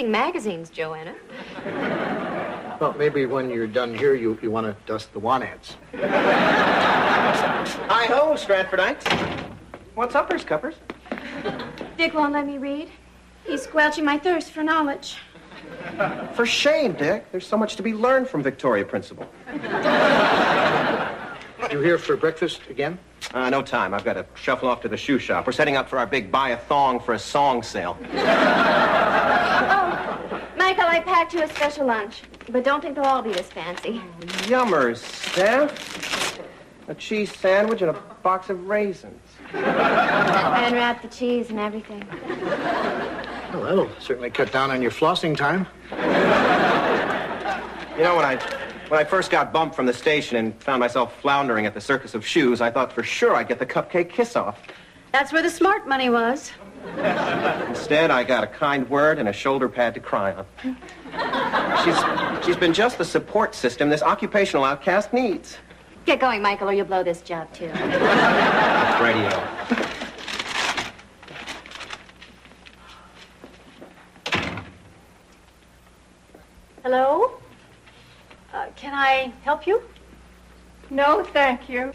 reading magazines, Joanna. Well, maybe when you're done here, you want to dust the wanets. Hi-ho, Stratfordites. What's uppers, cuppers? Dick won't let me read. He's squelching my thirst for knowledge. For shame, Dick. There's so much to be learned from Victoria Principal. You here for breakfast again? No time. I've got to shuffle off to the shoe shop. We're setting up for our big buy a thong for a song sale. Oh, Michael, I packed you a special lunch. But don't think they'll all be as fancy. Yummers, Steph. A cheese sandwich and a box of raisins. And wrap the cheese and everything. Well, that'll certainly cut down on your flossing time. You know, when I first got bumped from the station and found myself floundering at the Circus of Shoes, I thought for sure I'd get the cupcake kiss-off. That's where the smart money was. Instead, I got a kind word and a shoulder pad to cry on. She's been just the support system this occupational outcast needs. Get going, Michael, or you'll blow this job, too. Radio. Hello? Can I help you? No, thank you.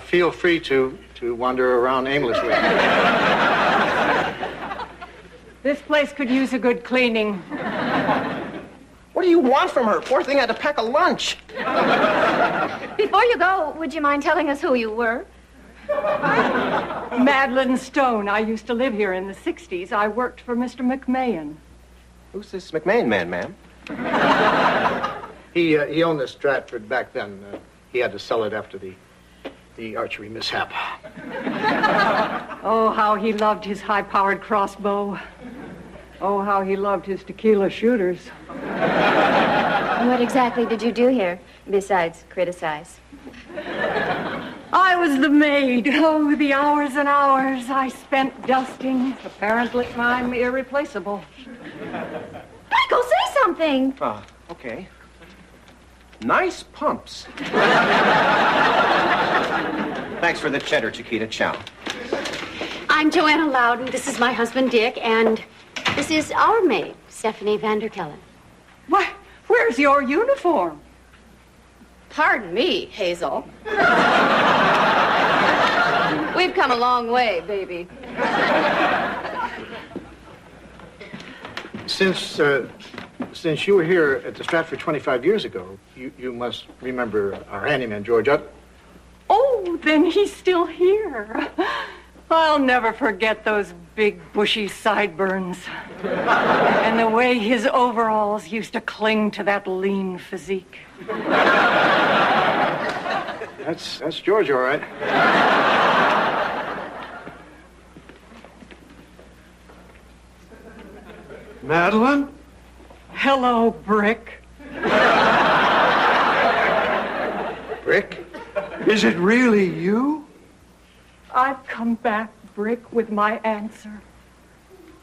Feel free to wander around aimlessly. This place could use a good cleaning. What do you want from her? Poor thing had to pack a lunch. Before you go, would you mind telling us who you were? Madelyn Stone. I used to live here in the 60s. I worked for Mr. McMahon. Who's this McMahon man, ma'am? He owned the Stratford back then. He had to sell it after the archery mishap. Oh, how he loved his high-powered crossbow. Oh, how he loved his tequila shooters. What exactly did you do here, besides criticize? I was the maid. Oh, the hours and hours I spent dusting. Apparently, I'm irreplaceable. Michael, say something. Okay. Nice pumps. Thanks for the cheddar, Chiquita. Ciao. I'm Joanna Loudon. This is my husband, Dick, and this is our maid, Stephanie Vanderkellen. What? Where's your uniform? Pardon me, Hazel. We've come a long way, baby. Since you were here at the Stratford 25 years ago, you must remember our handyman, George Utton. Oh, then he's still here. I'll never forget those big, bushy sideburns. And the way his overalls used to cling to that lean physique. That's George, all right. Madelyn? Hello, Brick. Brick? Is it really you? I've come back, Brick, with my answer.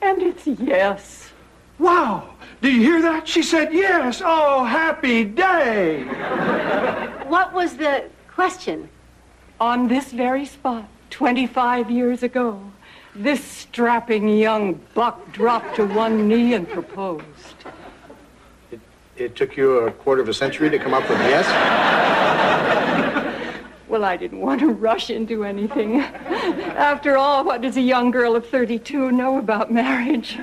And it's yes. Wow! Did you hear that? She said yes. Oh, happy day. What was the question? On this very spot, 25 years ago, this strapping young buck dropped to one knee and proposed. It took you a quarter of a century to come up with yes? Well, I didn't want to rush into anything. After all, what does a young girl of 32 know about marriage?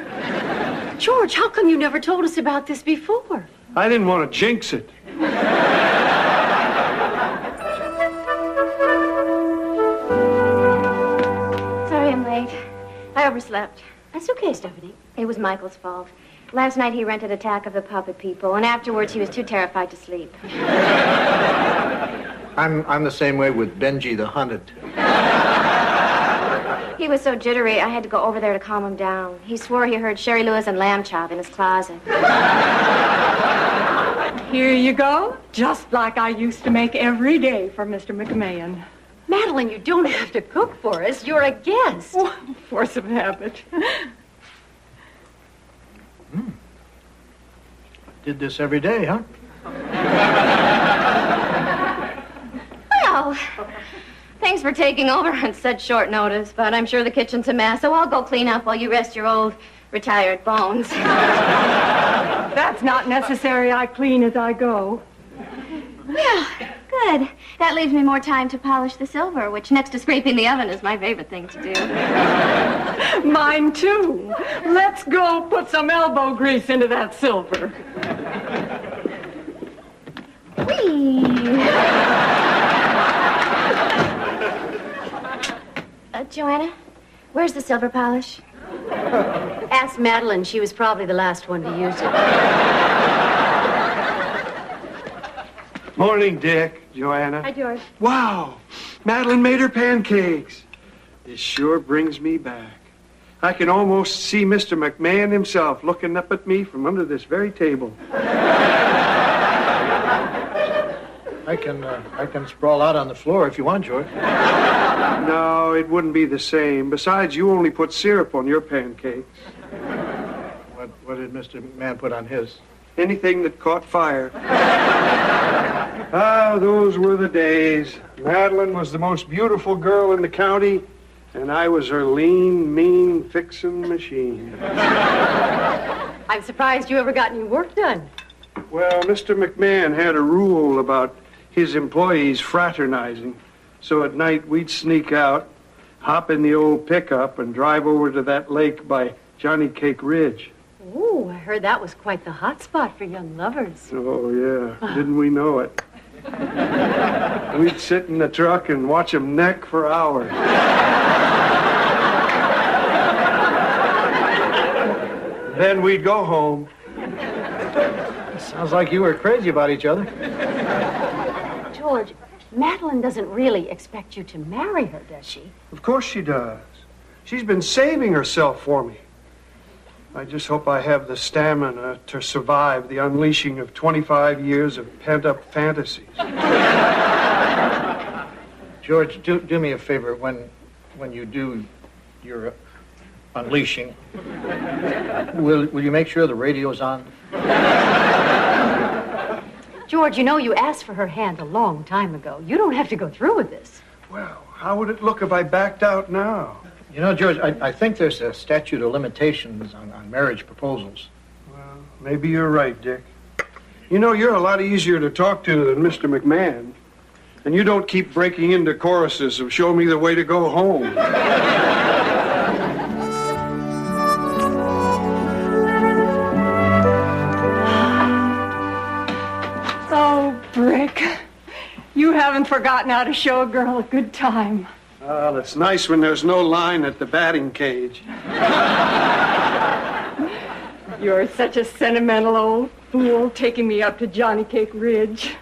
George, how come you never told us about this before? I didn't want to jinx it. Sorry I'm late. I overslept. That's okay, Stephanie. It was Michael's fault. Last night he rented Attack of the Puppet People, and afterwards he was too terrified to sleep. I'm the same way with Benji the Hunted. He was so jittery, I had to go over there to calm him down. He swore he heard Sherry Lewis and Lamb Chop in his closet. Here you go. Just like I used to make every day for Mr. McMahon. Madelyn, you don't have to cook for us. You're a guest. Oh, force of habit. Did this every day, huh? Well, thanks for taking over on such short notice, but I'm sure the kitchen's a mess, so I'll go clean up while you rest your old retired bones. That's not necessary. I clean as I go. Well, good. That leaves me more time to polish the silver, which next to scraping the oven is my favorite thing to do. Mine, too. Let's go put some elbow grease into that silver. Whee! Joanna, where's the silver polish? Ask Madelyn. She was probably the last one to use it. Morning, Dick, Joanna. Hi, George. Wow, Madelyn made her pancakes. This sure brings me back. I can almost see Mr. McMahon himself looking up at me from under this very table. I can sprawl out on the floor if you want, George. No, it wouldn't be the same. Besides, you only put syrup on your pancakes. What did Mr. McMahon put on his? Anything that caught fire. Ah, those were the days. Madelyn was the most beautiful girl in the county, and I was her lean, mean, fixin' machine. I'm surprised you ever got any work done. Well, Mr. McMahon had a rule about his employees fraternizing. So at night, we'd sneak out, hop in the old pickup, and drive over to that lake by Johnny Cake Ridge. Ooh, I heard that was quite the hot spot for young lovers. Oh, yeah. Didn't we know it? We'd sit in the truck and watch them neck for hours. Then we'd go home. Sounds like you were crazy about each other. George, Madelyn doesn't really expect you to marry her, does she? Of course she does. She's been saving herself for me. I just hope I have the stamina to survive the unleashing of 25 years of pent-up fantasies. George, do me a favor when you do your unleashing. Will you make sure the radio's on? George, you know you asked for her hand a long time ago. You don't have to go through with this. Well, how would it look if I backed out now? You know, George, I think there's a statute of limitations on marriage proposals. Well, maybe you're right, Dick. You know, you're a lot easier to talk to than Mr. McMahon. And you don't keep breaking into choruses of "Show me the way to go home." Oh, Brick, you haven't forgotten how to show a girl a good time. Well, it's nice when there's no line at the batting cage. You're such a sentimental old fool taking me up to Johnny Cake Ridge.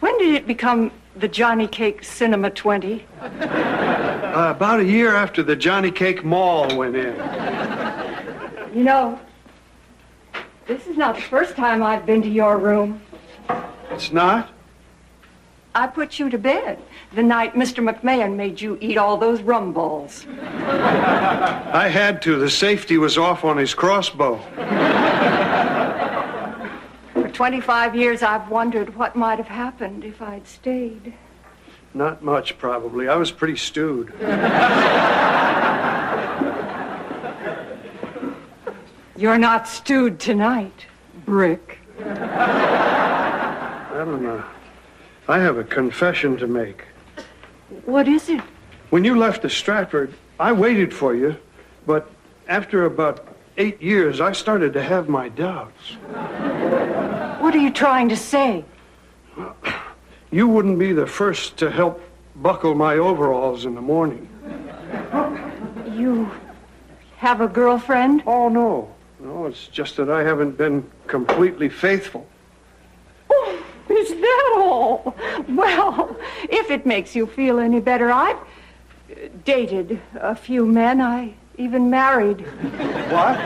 When did it become the Johnny Cake Cinema 20? About a year after the Johnny Cake Mall went in. You know, this is not the first time I've been to your room. It's not? I put you to bed the night Mr. McMahon made you eat all those rum balls. I had to. The safety was off on his crossbow. For 25 years, I've wondered what might have happened if I'd stayed. Not much, probably. I was pretty stewed. You're not stewed tonight, Brick. I don't know. I have a confession to make. What is it? When you left the Stratford, I waited for you, but after about 8 years, I started to have my doubts. What are you trying to say? You wouldn't be the first to help buckle my overalls in the morning. You have a girlfriend? Oh, no. No, it's just that I haven't been completely faithful. Oh, is that all? Well, if it makes you feel any better, I've dated a few men. I even married. What?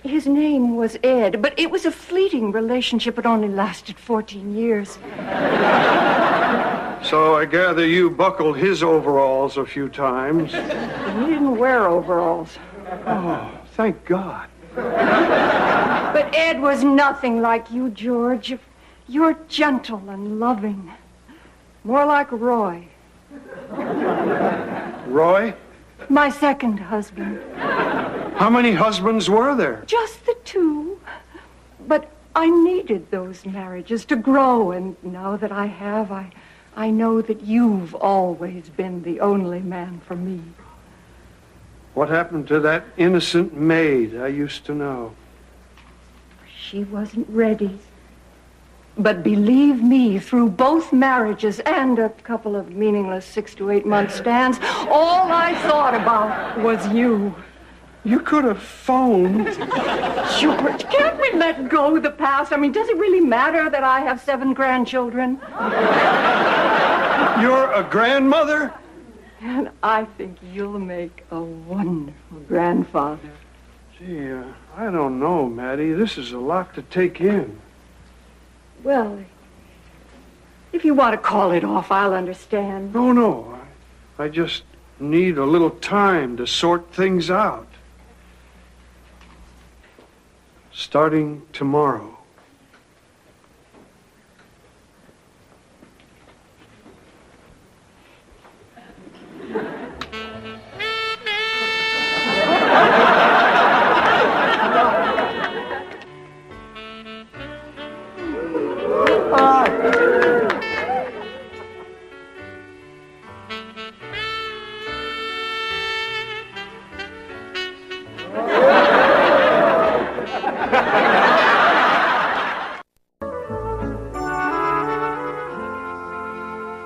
His name was Ed, but it was a fleeting relationship. It only lasted 14 years. So I gather you buckled his overalls a few times. He didn't wear overalls. Oh, thank God. But Ed was nothing like you, George. You're gentle and loving. More like Roy. Roy? My second husband. How many husbands were there? Just the two. But I needed those marriages to grow, and now that I have, I know that you've always been the only man for me. What happened to that innocent maid I used to know? She wasn't ready. But believe me, through both marriages and a couple of meaningless 6 to 8 month stands, all I thought about was you. You could have phoned. George, can't we let go of the past? I mean, does it really matter that I have 7 grandchildren? You're a grandmother? And I think you'll make a wonderful grandfather. Gee, I don't know, Maddie. This is a lot to take in. Well, if you want to call it off, I'll understand. No. I just need a little time to sort things out. Starting tomorrow.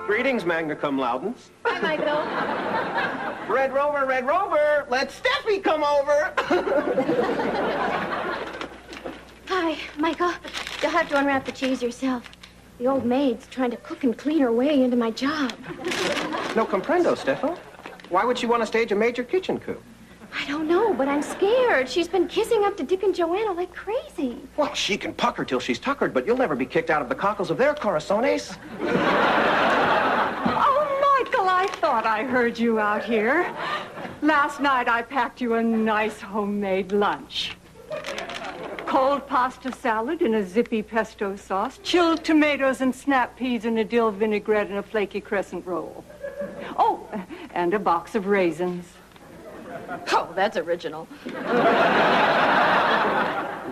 Greetings, magna cum laudens. Hi, Michael. Red Rover, let Steffi come over. Hi, Michael. You'll have to unwrap the cheese yourself. The old maid's trying to cook and clean her way into my job. No comprendo, Steffo. Why would she want to stage a major kitchen coup? I don't know, but I'm scared. She's been kissing up to Dick and Joanna like crazy. Well, she can pucker till she's tuckered, but you'll never be kicked out of the cockles of their corazones. Oh, Michael, I thought I heard you out here. Last night I packed you a nice homemade lunch. Cold pasta salad in a zippy pesto sauce, chilled tomatoes and snap peas in a dill vinaigrette and a flaky crescent roll. Oh, and a box of raisins. Oh, that's original.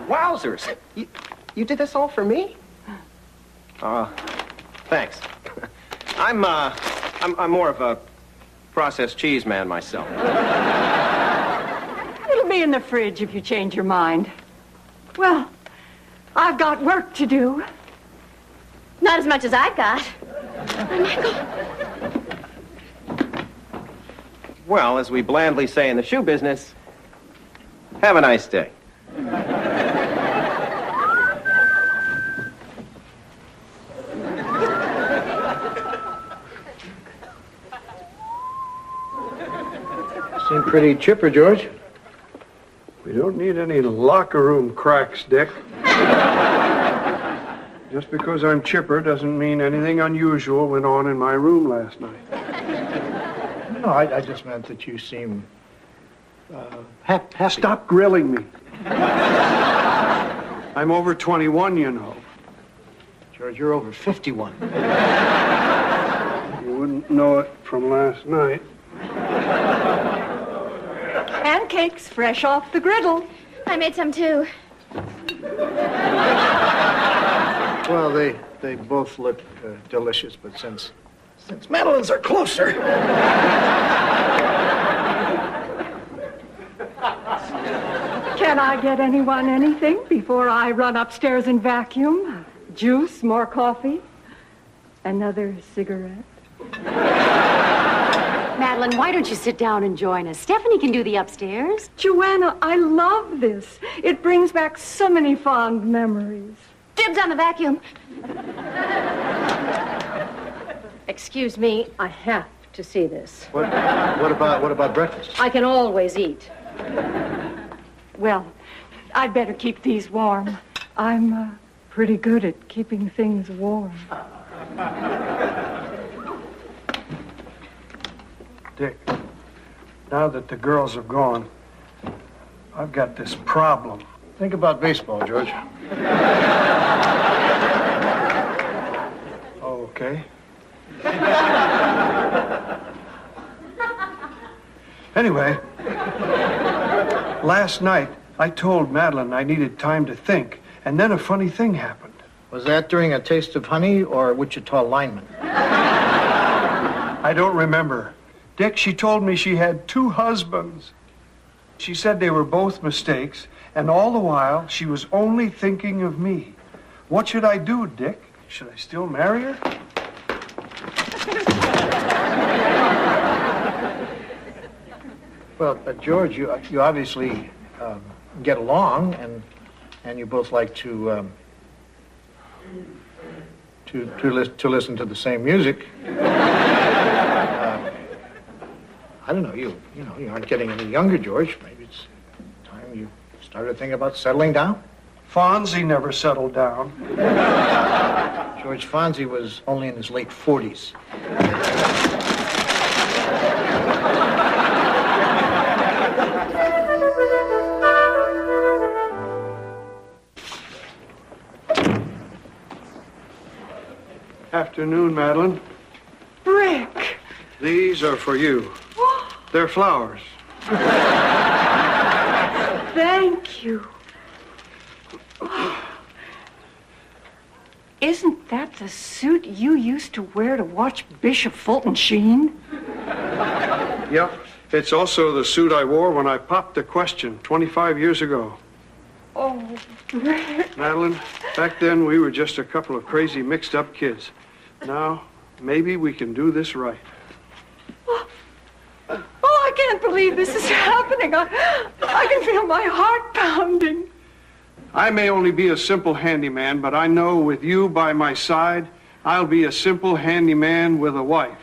Wowzers. You did this all for me? Thanks. I'm more of a processed cheese man myself. It'll be in the fridge if you change your mind. Well, I've got work to do. Not as much as I've got. Michael. Well, as we blandly say in the shoe business, have a nice day. Seem pretty chipper, George. We don't need any locker room cracks, Dick. Just because I'm chipper doesn't mean anything unusual went on in my room last night. No, I just meant that you seem happy. Stop grilling me. I'm over 21, you know. George, you're over 51. You wouldn't know it from last night. Pancakes fresh off the griddle. I made some, too. Well, they both look delicious, but since Madelyn's are closer. Can I get anyone anything before I run upstairs and vacuum? Juice, more coffee, another cigarette? Madelyn, why don't you sit down and join us? Stephanie can do the upstairs. Joanna, I love this. It brings back so many fond memories. Dibs on the vacuum. Excuse me, I have to see this. What about breakfast? I can always eat. Well, I'd better keep these warm. I'm pretty good at keeping things warm. Dick, now that the girls have gone, I've got this problem. Think about baseball, George. Oh, okay. Anyway, Last night, I told Madelyn I needed time to think, and then a funny thing happened. Was that during a taste of honey or a Wichita lineman? I don't remember. Dick, she told me she had 2 husbands. She said they were both mistakes, and all the while, she was only thinking of me. What should I do, Dick? Should I still marry her? Well, George, you obviously get along, and you both like to listen to the same music. I don't know, you aren't getting any younger, George. Maybe it's time you started thinking about settling down. Fonzie never settled down. George, Fonzie was only in his late 40s. Afternoon, Madelyn. Rick! These are for you. They're flowers. Thank you. Isn't that the suit you used to wear to watch Bishop Fulton Sheen? Yep. It's also the suit I wore when I popped the question 25 years ago. Oh, Rick. Madelyn, back then we were just a couple of crazy mixed-up kids. Now, maybe we can do this right. Oh, I can't believe this is happening. I can feel my heart pounding. I may only be a simple handyman, but I know with you by my side, I'll be a simple handyman with a wife.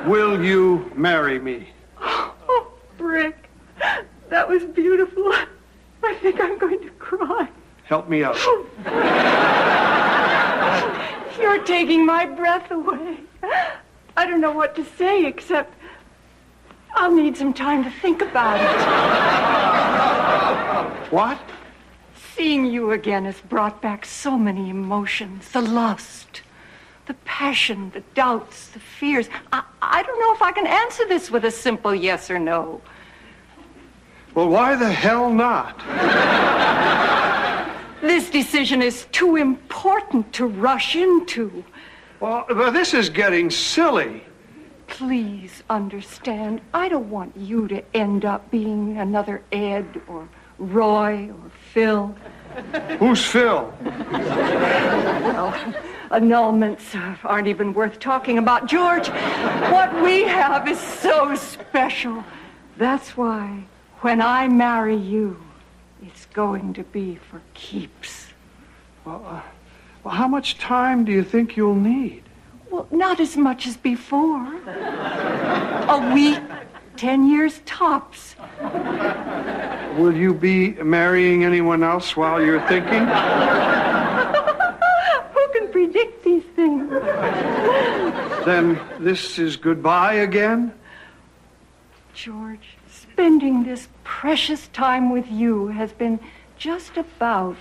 Will you marry me? Oh, Rick, that was beautiful. I think I'm going to cry. Help me out. You're taking my breath away. I don't know what to say, except I'll need some time to think about it. What? Seeing you again has brought back so many emotions. The lust, the passion, the doubts, the fears. I don't know if I can answer this with a simple yes or no. Well, why the hell not? This decision is too important to rush into. Well, this is getting silly. Please understand, I don't want you to end up being another Ed or Roy or Phil. Who's Phil? Well, annulments aren't even worth talking about. George, what we have is so special. That's why when I marry you, it's going to be for keeps. Well, how much time do you think you'll need? Well, not as much as before. A week, 10 years tops. Will you be marrying anyone else while you're thinking? Who can predict these things? Then this is goodbye again? George, spending this precious time with you has been just about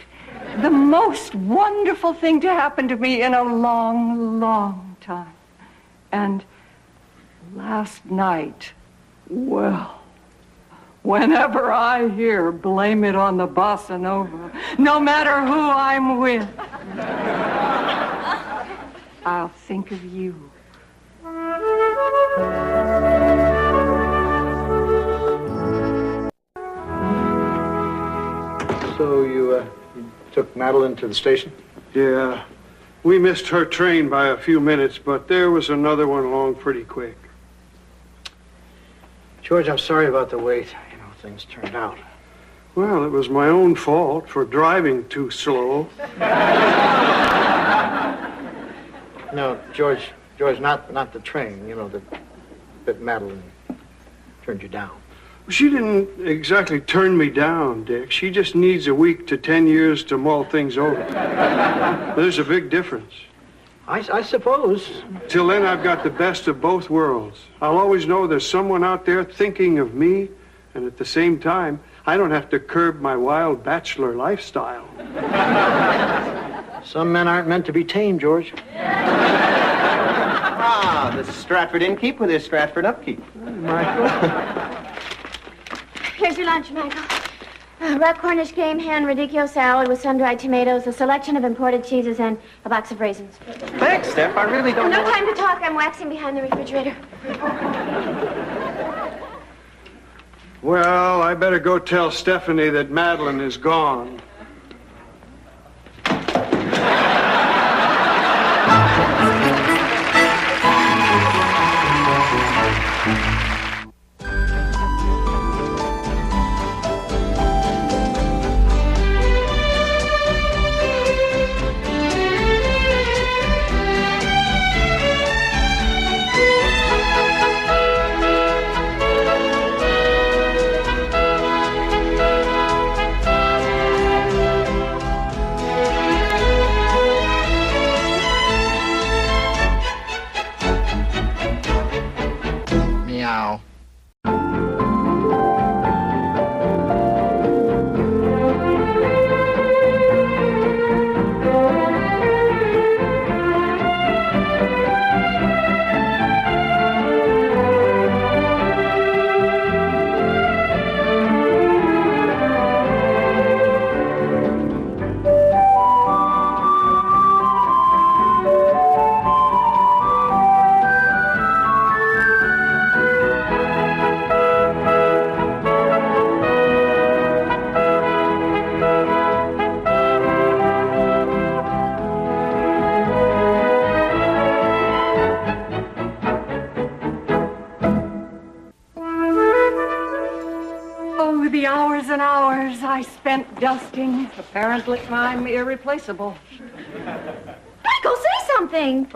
the most wonderful thing to happen to me in a long, long time. And last night, well, whenever I hear blame it on the bossa nova, no matter who I'm with, I'll think of you. So you took Madelyn to the station? Yeah. We missed her train by a few minutes, but there was another one along pretty quick. George, I'm sorry about the way, things turned out. Well, it was my own fault for driving too slow. No, George, not the train, that Madelyn turned you down. She didn't exactly turn me down, Dick. She just needs a week to 10 years to mull things over. There's a big difference. I suppose. Till then, I've got the best of both worlds. I'll always know there's someone out there thinking of me, and at the same time, I don't have to curb my wild bachelor lifestyle. Some men aren't meant to be tamed, George. The Stratford innkeep with his Stratford upkeep. Michael. Here's your lunch, Michael. Red Cornish game hen radicchio salad with sun-dried tomatoes, a selection of imported cheeses, and a box of raisins. Thanks, Steph. I really don't No know. time to talk. I'm waxing behind the refrigerator. Well, I better go tell Stephanie that Madelyn is gone. Meow. Oh, the hours and hours I spent dusting. Apparently, I'm irreplaceable. Michael, say something.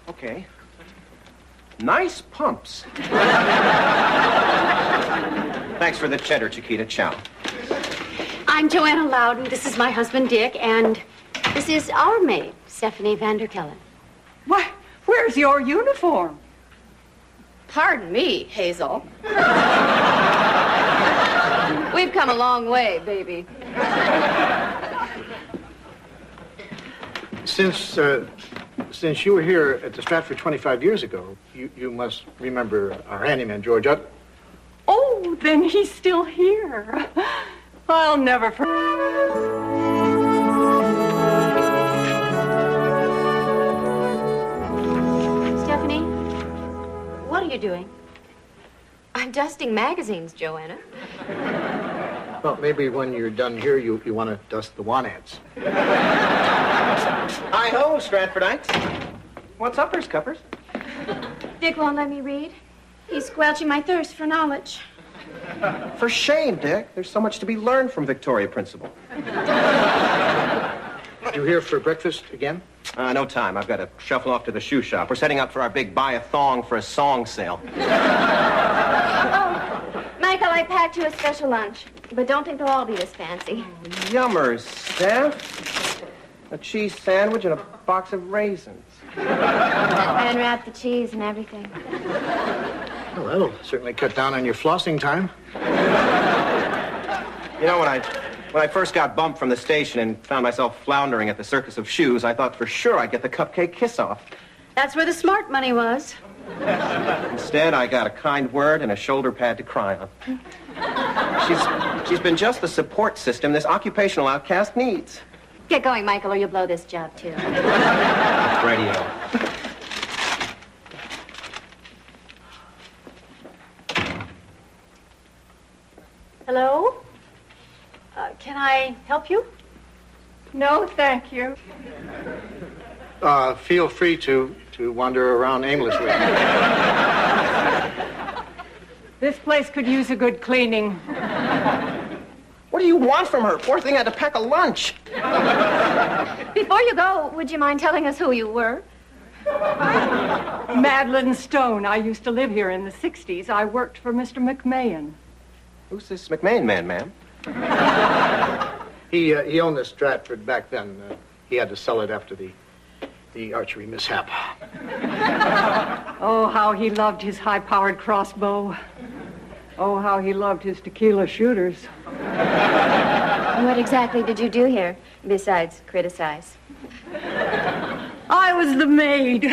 Okay. Nice pumps. Thanks for the cheddar, Chiquita. Ciao. I'm Joanna Loudon. This is my husband, Dick, and this is our maid, Stephanie Vanderkellen. What? Where's your uniform? Pardon me, Hazel. We've come a long way, baby. Since you were here at the Stratford 25 years ago, you must remember our handyman, George. Oh, then he's still here. I'll never forget. Stephanie, what are you doing? I'm dusting magazines, Joanna. Well, maybe when you're done here, you want to dust the want ads. Hi-ho, Stratfordites. What's uppers, cuppers? Dick won't let me read. He's squelching my thirst for knowledge. For shame, Dick. There's so much to be learned from Victoria Principal. You here for breakfast again? No time. I've got to shuffle off to the shoe shop. We're setting up for our big buy a thong for a song sale. Michael, I packed you a special lunch, but don't think they'll all be this fancy. Yummers, Steph. A cheese sandwich and a box of raisins. I unwrapped the cheese and everything. Well, that'll certainly cut down on your flossing time. You know, when I first got bumped from the station and found myself floundering at the Circus of Shoes, I thought for sure I'd get the cupcake kiss-off. That's where the smart money was. Instead, I got a kind word and a shoulder pad to cry on. She's been just the support system this occupational outcast needs. Get going, Michael, or you'll blow this job, too. Radio. Hello? Can I help you? No, thank you. Feel free to wander around aimlessly. This place could use a good cleaning. What do you want from her? Poor thing had to pack a lunch. Before you go, would you mind telling us who you were? Madelyn Stone. I used to live here in the 60s. I worked for Mr. McMahon. Who's this McMahon man, ma'am? He owned the Stratford back then. He had to sell it after the archery mishap. Oh, how he loved his high-powered crossbow. Oh, how he loved his tequila shooters. What exactly did you do here, besides criticize? I was the maid.